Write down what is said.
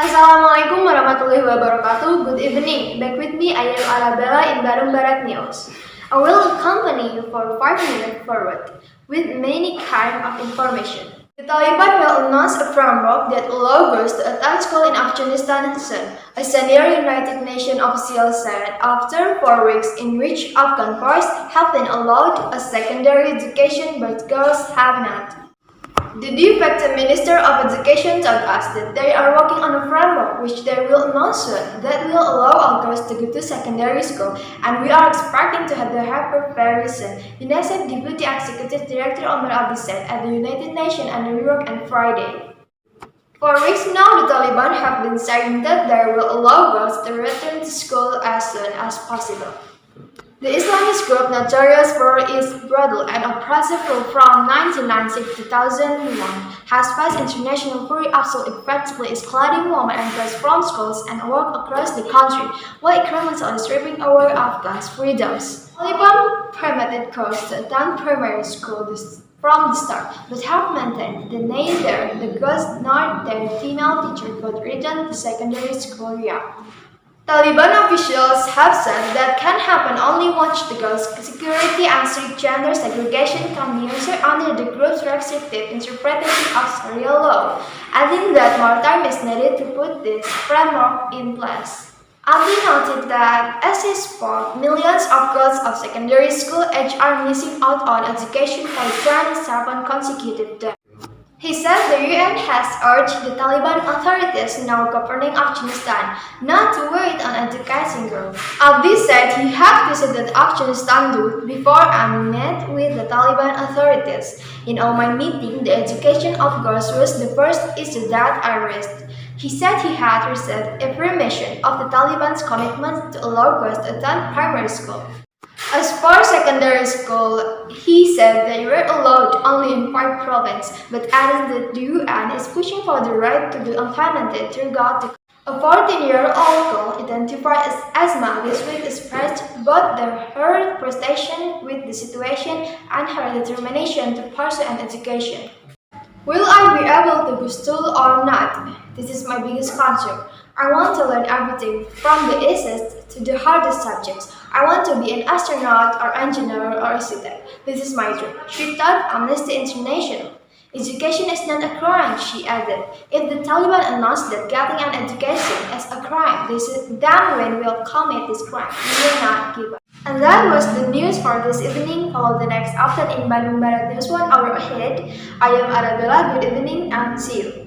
Assalamualaikum warahmatullahi wabarakatuh. Good evening. Back with me, I am Arabella in Bandung Barat News. I will accompany you for 5 minutes forward with many kind of information. The Taliban will announce a framework that allows girls to attend school in Afghanistan soon, a senior United Nations official said after 4 weeks in which Afghan boys have been allowed a secondary education but girls have not. The de facto Minister of Education told us that they are working on a framework which they will announce soon that will allow all girls to go to secondary school, and we are expecting to have the paper very soon, UNICEF Deputy Executive Director Omar Abdi said at the United Nations in New York on Friday. For weeks now, the Taliban have been saying that they will allow girls to return to school as soon as possible. The Islamist group notorious for its brutal and oppressive rule from 1996 to 2001 has faced international fury after effectively excluding women and girls from schools and work across the country, while incrementally stripping away Afghans' freedoms. Taliban permitted girls to attend primary school from the start, but have maintained that neither the girls nor their female teachers could return to secondary school yet. Taliban officials have said that can happen only once the girls' security and strict gender segregation can be answered under the group's restrictive interpretation of Sharia law, adding that more time is needed to put this framework in place. Abdi noted that as he spoke, millions of girls of secondary school age are missing out on education for 27 consecutive days. He said the UN has urged the Taliban authorities now governing Afghanistan not to wait on educating girls. Abdi said he had visited Afghanistan before and met with the Taliban authorities. In all my meeting, the education of girls was the first issue that I raised. He said he had received affirmation of the Taliban's commitment to allow girls to attend primary school. As for secondary school, he said they were allowed only in 5 provinces, but added that the UN is pushing for the right to be implemented throughout the country. A 14-year-old girl identified as asthma this week expressed both her frustration with the situation and her determination to pursue an education. Will I be able to go to school or not? This is my biggest concern. I want to learn everything from the easiest to the hardest subjects. I want to be an astronaut or engineer or architect. This is my dream, she told Amnesty International. Education is not a crime, she added. If the Taliban announced that getting an education is a crime, then when we'll commit this crime, we will not give up. And that was the news for this evening. Follow the next update in Bandung Barat News 1 hour ahead. I am Arabella. Good evening and see you.